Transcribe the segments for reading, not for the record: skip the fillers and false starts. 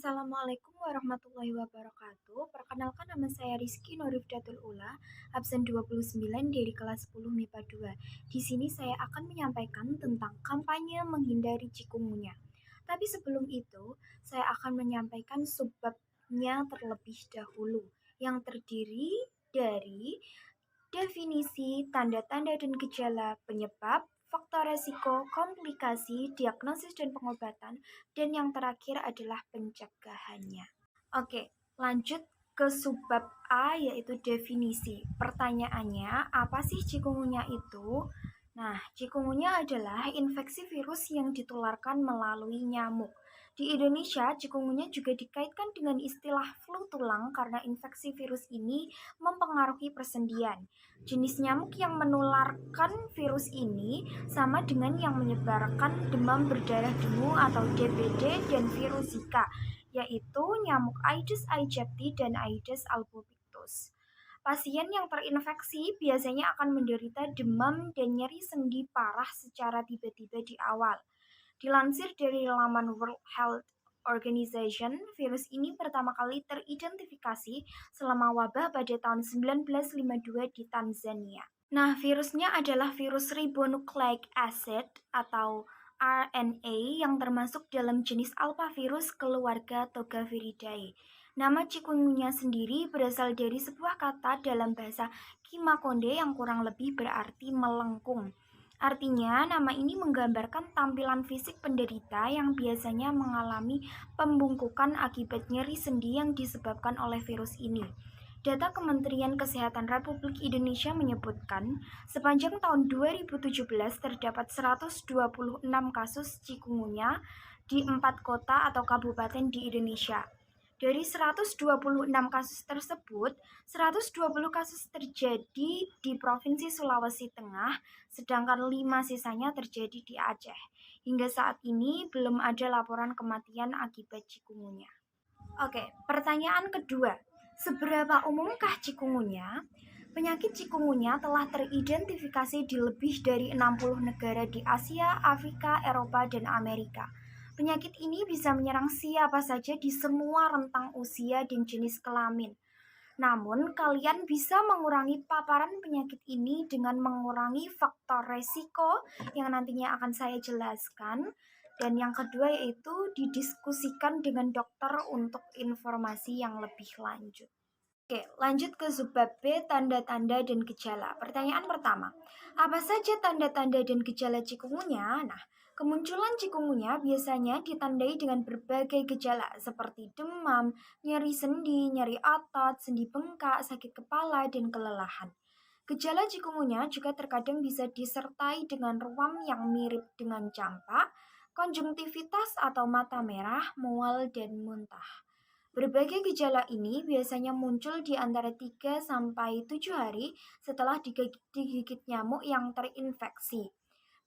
Assalamualaikum warahmatullahi wabarakatuh. Perkenalkan nama saya Rizky Nurifdatul Ula, absen 29 dari kelas 10 MIPA 2. Di sini saya akan menyampaikan tentang kampanye menghindari cikungunya. Tapi sebelum itu, saya akan menyampaikan subbabnya terlebih dahulu, yang terdiri dari definisi, tanda-tanda dan gejala, penyebab, faktor resiko, komplikasi, diagnosis dan pengobatan, dan yang terakhir adalah pencegahannya. Oke, lanjut ke subbab A yaitu definisi. Pertanyaannya, apa sih cikungunya itu? Nah, cikungunya adalah infeksi virus yang ditularkan melalui nyamuk. Di Indonesia, cikungunya juga dikaitkan dengan istilah flu tulang karena infeksi virus ini mempengaruhi persendian. Jenis nyamuk yang menularkan virus ini sama dengan yang menyebarkan demam berdarah dengue atau DBD dan virus Zika, yaitu nyamuk Aedes aegypti dan Aedes albopictus. Pasien yang terinfeksi biasanya akan menderita demam dan nyeri sendi parah secara tiba-tiba di awal. Dilansir dari laman World Health Organization, virus ini pertama kali teridentifikasi selama wabah pada tahun 1952 di Tanzania. Nah, virusnya adalah virus ribonucleic acid atau RNA yang termasuk dalam jenis alphavirus keluarga Togaviridae. Nama cikungunya sendiri berasal dari sebuah kata dalam bahasa Kimakonde yang kurang lebih berarti melengkung. Artinya, nama ini menggambarkan tampilan fisik penderita yang biasanya mengalami pembungkukan akibat nyeri sendi yang disebabkan oleh virus ini. Data Kementerian Kesehatan Republik Indonesia menyebutkan, sepanjang tahun 2017 terdapat 126 kasus cikungunya di 4 kota atau kabupaten di Indonesia. Dari 126 kasus tersebut, 120 kasus terjadi di Provinsi Sulawesi Tengah, sedangkan 5 sisanya terjadi di Aceh. Hingga saat ini belum ada laporan kematian akibat cikungunya. Oke, pertanyaan kedua. Seberapa umumkah cikungunya? Penyakit cikungunya telah teridentifikasi di lebih dari 60 negara di Asia, Afrika, Eropa, dan Amerika. Penyakit ini bisa menyerang siapa saja di semua rentang usia dan jenis kelamin. Namun, kalian bisa mengurangi paparan penyakit ini dengan mengurangi faktor resiko yang nantinya akan saya jelaskan. Dan yang kedua yaitu didiskusikan dengan dokter untuk informasi yang lebih lanjut. Oke, lanjut ke subbab B, tanda-tanda dan gejala. Pertanyaan pertama, apa saja tanda-tanda dan gejala cikungunya? Nah, kemunculan cikungunya biasanya ditandai dengan berbagai gejala seperti demam, nyeri sendi, nyeri otot, sendi bengkak, sakit kepala, dan kelelahan. Gejala cikungunya juga terkadang bisa disertai dengan ruam yang mirip dengan campak, konjungtivitas atau mata merah, mual, dan muntah. Berbagai gejala ini biasanya muncul di antara 3 sampai 7 hari setelah digigit nyamuk yang terinfeksi.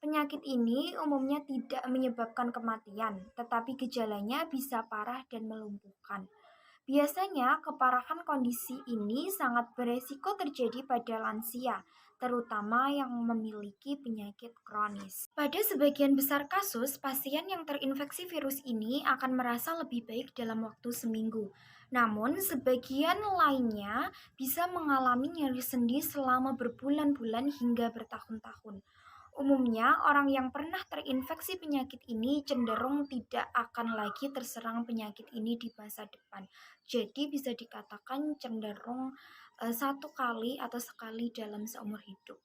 Penyakit ini umumnya tidak menyebabkan kematian, tetapi gejalanya bisa parah dan melumpuhkan. Biasanya, keparahan kondisi ini sangat beresiko terjadi pada lansia, terutama yang memiliki penyakit kronis. Pada sebagian besar kasus, pasien yang terinfeksi virus ini akan merasa lebih baik dalam waktu seminggu. Namun, sebagian lainnya bisa mengalami nyeri sendi selama berbulan-bulan hingga bertahun-tahun. Umumnya, orang yang pernah terinfeksi penyakit ini cenderung tidak akan lagi terserang penyakit ini di masa depan. Jadi bisa dikatakan cenderung satu kali atau sekali dalam seumur hidup.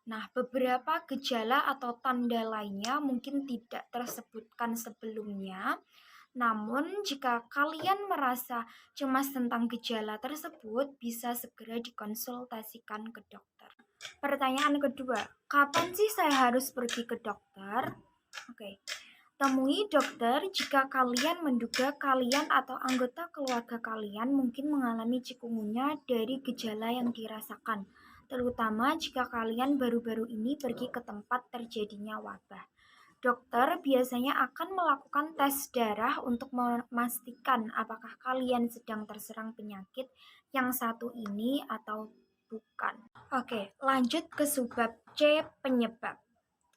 Nah, beberapa gejala atau tanda lainnya mungkin tidak tersebutkan sebelumnya. Namun, jika kalian merasa cemas tentang gejala tersebut, bisa segera dikonsultasikan ke dokter. Pertanyaan kedua, kapan sih saya harus pergi ke dokter? Oke. Temui dokter jika kalian menduga kalian atau anggota keluarga kalian mungkin mengalami cikungunya dari gejala yang dirasakan, terutama jika kalian baru-baru ini pergi ke tempat terjadinya wabah. Dokter biasanya akan melakukan tes darah untuk memastikan apakah kalian sedang terserang penyakit yang satu ini atau bukan. Oke, lanjut ke subbab C, penyebab.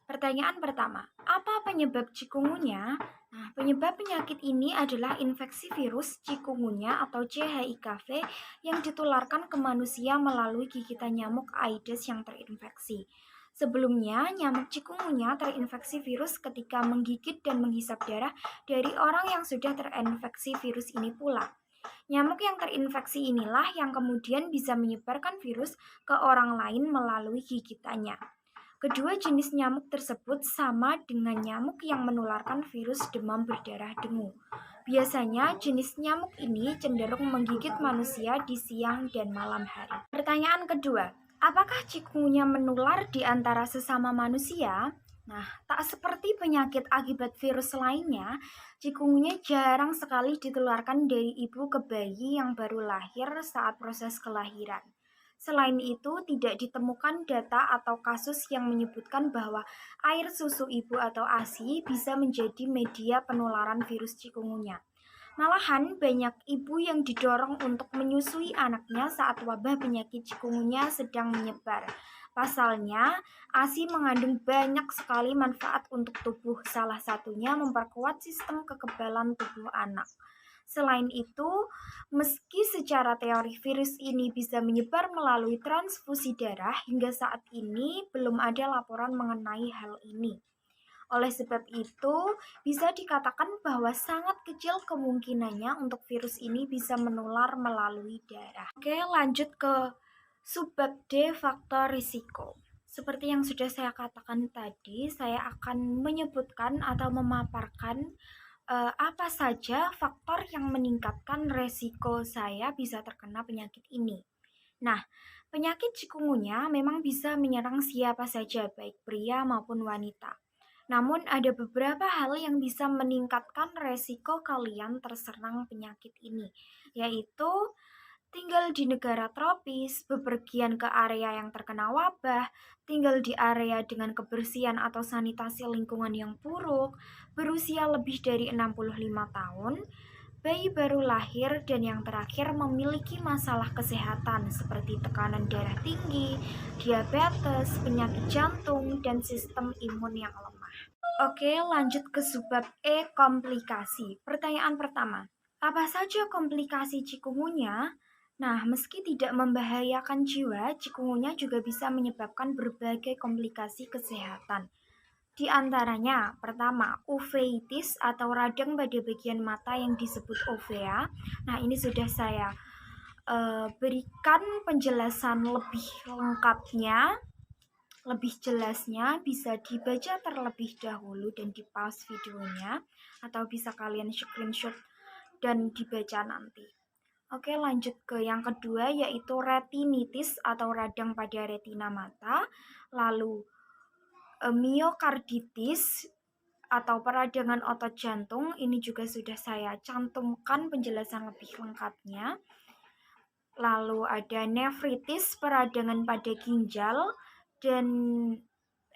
Pertanyaan pertama, apa penyebab cikungunya? Nah, penyebab penyakit ini adalah infeksi virus cikungunya atau CHIKV yang ditularkan ke manusia melalui gigitan nyamuk Aedes yang terinfeksi. Sebelumnya, nyamuk cikungunya terinfeksi virus ketika menggigit dan menghisap darah dari orang yang sudah terinfeksi virus ini pula. Nyamuk yang terinfeksi inilah yang kemudian bisa menyebarkan virus ke orang lain melalui gigitannya. Kedua jenis nyamuk tersebut sama dengan nyamuk yang menularkan virus demam berdarah dengue. Biasanya jenis nyamuk ini cenderung menggigit manusia di siang dan malam hari. Pertanyaan kedua, apakah cikungunya menular di antara sesama manusia? Nah, tak seperti penyakit akibat virus lainnya, cikungunya jarang sekali ditularkan dari ibu ke bayi yang baru lahir saat proses kelahiran. Selain itu, tidak ditemukan data atau kasus yang menyebutkan bahwa air susu ibu atau ASI bisa menjadi media penularan virus cikungunya. Malahan, banyak ibu yang didorong untuk menyusui anaknya saat wabah penyakit cikungunya sedang menyebar. Pasalnya, ASI mengandung banyak sekali manfaat untuk tubuh, salah satunya memperkuat sistem kekebalan tubuh anak. Selain itu, meski secara teori virus ini bisa menyebar melalui transfusi darah, hingga saat ini belum ada laporan mengenai hal ini. Oleh sebab itu, bisa dikatakan bahwa sangat kecil kemungkinannya untuk virus ini bisa menular melalui darah. Oke, lanjut ke subbab D, faktor risiko. Seperti yang sudah saya katakan tadi, saya akan menyebutkan atau memaparkan apa saja faktor yang meningkatkan resiko saya bisa terkena penyakit ini. Nah, penyakit cikungunya memang bisa menyerang siapa saja, baik pria maupun wanita. Namun ada beberapa hal yang bisa meningkatkan resiko kalian terserang penyakit ini, yaitu tinggal di negara tropis, bepergian ke area yang terkena wabah, tinggal di area dengan kebersihan atau sanitasi lingkungan yang buruk, berusia lebih dari 65 tahun, bayi baru lahir, dan yang terakhir memiliki masalah kesehatan seperti tekanan darah tinggi, diabetes, penyakit jantung, dan sistem imun yang lemah. Oke, lanjut ke subbab E, komplikasi. Pertanyaan pertama, apa saja komplikasi cikungunya? Nah, meski tidak membahayakan jiwa, cikungunya juga bisa menyebabkan berbagai komplikasi kesehatan. Di antaranya, pertama, uveitis atau radang pada bagian mata yang disebut uvea. Nah, ini sudah saya berikan penjelasan lebih lengkapnya, lebih jelasnya bisa dibaca terlebih dahulu dan di pause videonya, atau bisa kalian screenshot dan dibaca nanti. Oke, lanjut ke yang kedua, yaitu retinitis atau radang pada retina mata. Lalu miokarditis atau peradangan otot jantung, ini juga sudah saya cantumkan penjelasan lebih lengkapnya. Lalu ada nefritis, peradangan pada ginjal, dan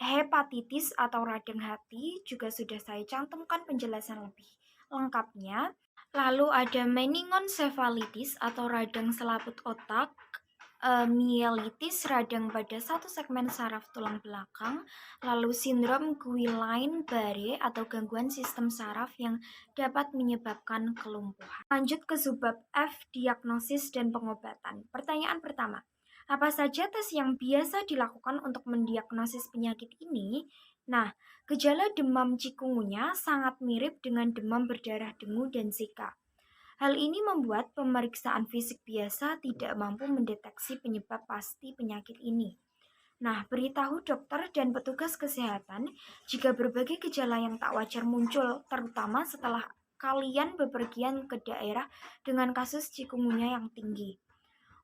hepatitis atau radang hati juga sudah saya cantumkan penjelasan lebih lengkapnya. Lalu ada meningoencephalitis atau radang selaput otak, mielitis, radang pada satu segmen saraf tulang belakang, lalu sindrom Guillain-Barré atau gangguan sistem saraf yang dapat menyebabkan kelumpuhan. Lanjut ke subbab F, diagnosis dan pengobatan. Pertanyaan pertama, apa saja tes yang biasa dilakukan untuk mendiagnosis penyakit ini? Nah, gejala demam cikungunya sangat mirip dengan demam berdarah dengue dan Zika. Hal ini membuat pemeriksaan fisik biasa tidak mampu mendeteksi penyebab pasti penyakit ini. Nah, beritahu dokter dan petugas kesehatan jika berbagai gejala yang tak wajar muncul, terutama setelah kalian bepergian ke daerah dengan kasus cikungunya yang tinggi.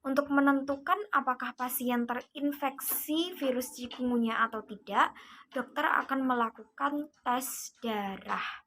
Untuk menentukan apakah pasien terinfeksi virus cikungunya atau tidak, dokter akan melakukan tes darah.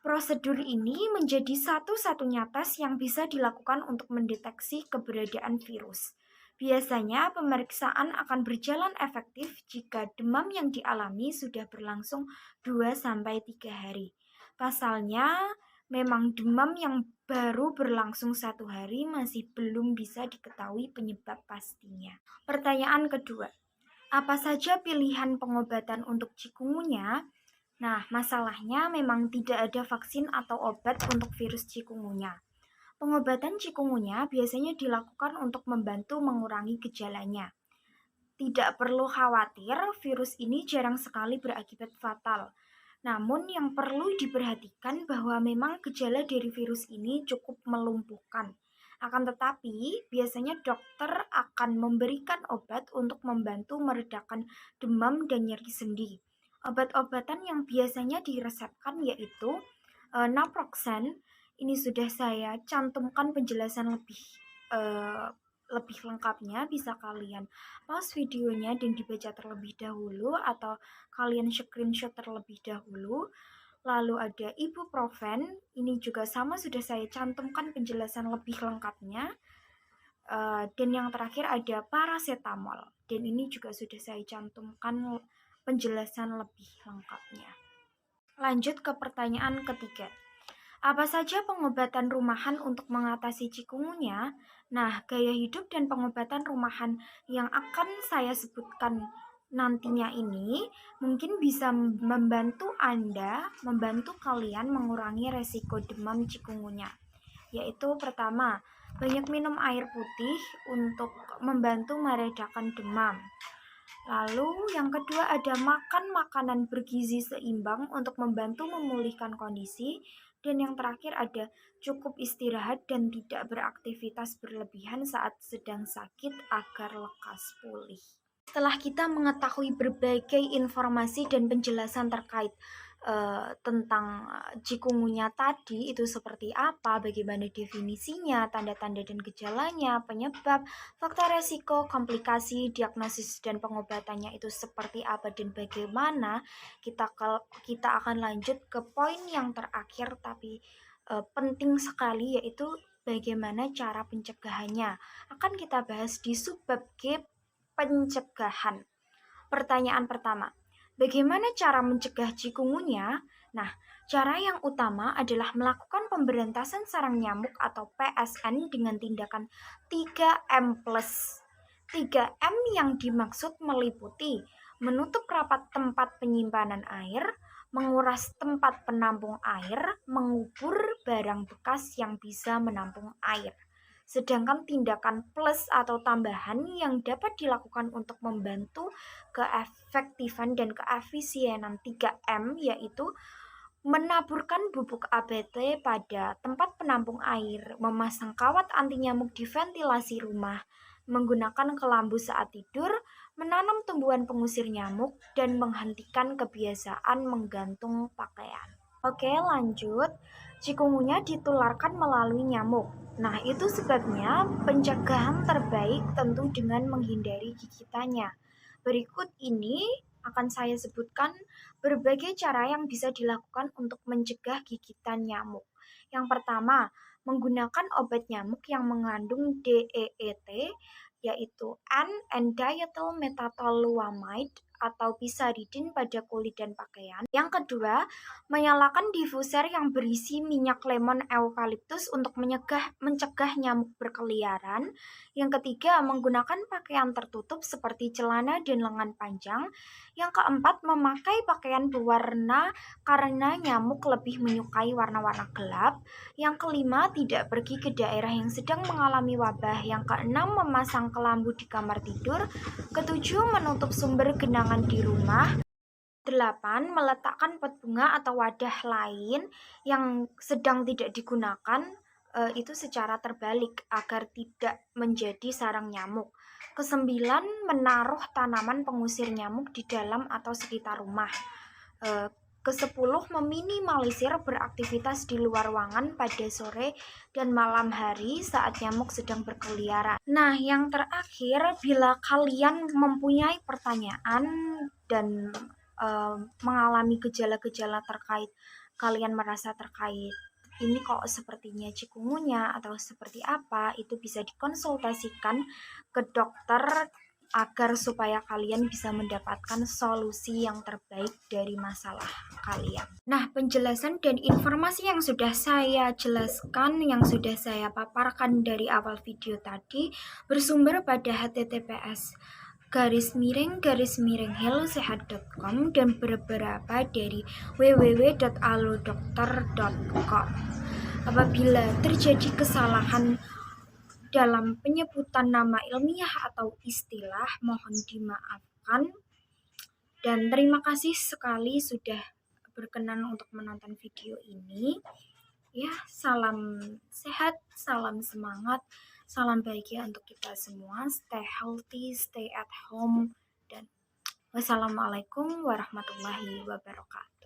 Prosedur ini menjadi satu-satunya tes yang bisa dilakukan untuk mendeteksi keberadaan virus. Biasanya pemeriksaan akan berjalan efektif jika demam yang dialami sudah berlangsung 2-3 hari. Pasalnya, memang demam yang baru berlangsung 1 hari masih belum bisa diketahui penyebab pastinya. Pertanyaan kedua, Apa saja pilihan pengobatan untuk cikungunya? Nah, masalahnya memang tidak ada vaksin atau obat untuk virus cikungunya. Pengobatan cikungunya biasanya dilakukan untuk membantu mengurangi gejalanya. Tidak perlu khawatir, virus ini jarang sekali berakibat fatal. Namun yang perlu diperhatikan bahwa memang gejala dari virus ini cukup melumpuhkan. Akan tetapi, biasanya dokter akan memberikan obat untuk membantu meredakan demam dan nyeri sendi. Obat-obatan yang biasanya diresepkan yaitu naproxen. Ini sudah saya cantumkan penjelasan eh, lebih lengkapnya, bisa kalian pause videonya dan dibaca terlebih dahulu atau kalian screenshot terlebih dahulu. Lalu ada ibuprofen, ini juga sama sudah saya cantumkan penjelasan lebih lengkapnya. Dan yang terakhir ada paracetamol, dan ini juga sudah saya cantumkan penjelasan lebih lengkapnya. Lanjut ke pertanyaan ketiga. Apa saja pengobatan rumahan untuk mengatasi cikungunya? Nah, gaya hidup dan pengobatan rumahan yang akan saya sebutkan nantinya ini mungkin bisa membantu membantu kalian mengurangi resiko demam cikungunya. Yaitu pertama, banyak minum air putih untuk membantu meredakan demam. Lalu yang kedua ada makan makanan bergizi seimbang untuk membantu memulihkan kondisi. Dan yang terakhir ada cukup istirahat dan tidak beraktivitas berlebihan saat sedang sakit agar lekas pulih. Setelah kita mengetahui berbagai informasi dan penjelasan terkait tentang cikungunya tadi, itu seperti apa, bagaimana definisinya, tanda-tanda dan gejalanya, penyebab, faktor resiko, komplikasi, diagnosis dan pengobatannya itu seperti apa dan bagaimana, kita akan lanjut ke poin yang terakhir tapi penting sekali, yaitu bagaimana cara pencegahannya. Akan kita bahas di subbab G, pencegahan. Pertanyaan pertama, bagaimana cara mencegah cikungunya? Nah, cara yang utama adalah melakukan pemberantasan sarang nyamuk atau PSN dengan tindakan 3M+. 3M yang dimaksud meliputi menutup rapat tempat penyimpanan air, menguras tempat penampung air, mengubur barang bekas yang bisa menampung air. Sedangkan tindakan plus atau tambahan yang dapat dilakukan untuk membantu keefektifan dan keefisienan 3M yaitu menaburkan bubuk ABT pada tempat penampung air, memasang kawat anti nyamuk di ventilasi rumah, menggunakan kelambu saat tidur, menanam tumbuhan pengusir nyamuk, dan menghentikan kebiasaan menggantung pakaian. Oke, lanjut. Cikungunya ditularkan melalui nyamuk. Nah, itu sebabnya pencegahan terbaik tentu dengan menghindari gigitannya. Berikut ini akan saya sebutkan berbagai cara yang bisa dilakukan untuk mencegah gigitan nyamuk. Yang pertama, menggunakan obat nyamuk yang mengandung DEET, yaitu N-diethyl metatoluamide atau pisaridin pada kulit dan pakaian. Yang kedua, menyalakan diffuser yang berisi minyak lemon eukaliptus untuk mencegah nyamuk berkeliaran. Yang ketiga, menggunakan pakaian tertutup seperti celana dan lengan panjang. Yang keempat, memakai pakaian berwarna karena nyamuk lebih menyukai warna-warna gelap. Yang kelima, tidak pergi ke daerah yang sedang mengalami wabah. Yang keenam, memasang kelambu di kamar tidur. Ketujuh, menutup sumber genangan di rumah. 8. Meletakkan pot bunga atau wadah lain yang sedang tidak digunakan itu secara terbalik agar tidak menjadi sarang nyamuk. 9. Menaruh tanaman pengusir nyamuk di dalam atau sekitar rumah. 10. Meminimalisir beraktivitas di luar ruangan pada sore dan malam hari saat nyamuk sedang berkeliaran. Nah, yang terakhir, bila kalian mempunyai pertanyaan dan mengalami gejala-gejala terkait, kalian merasa terkait ini kok sepertinya cikungunya atau seperti apa, itu bisa dikonsultasikan ke dokter agar supaya kalian bisa mendapatkan solusi yang terbaik dari masalah kalian. Nah, penjelasan dan informasi yang sudah saya jelaskan, yang sudah saya paparkan dari awal video tadi bersumber pada https hellosehat.com dan beberapa dari www.alodokter.com. Apabila terjadi kesalahan dalam penyebutan nama ilmiah atau istilah, mohon dimaafkan. Dan terima kasih sekali sudah berkenan untuk menonton video ini. Ya, salam sehat, salam semangat, salam bahagia untuk kita semua. Stay healthy, stay at home, dan wassalamualaikum warahmatullahi wabarakatuh.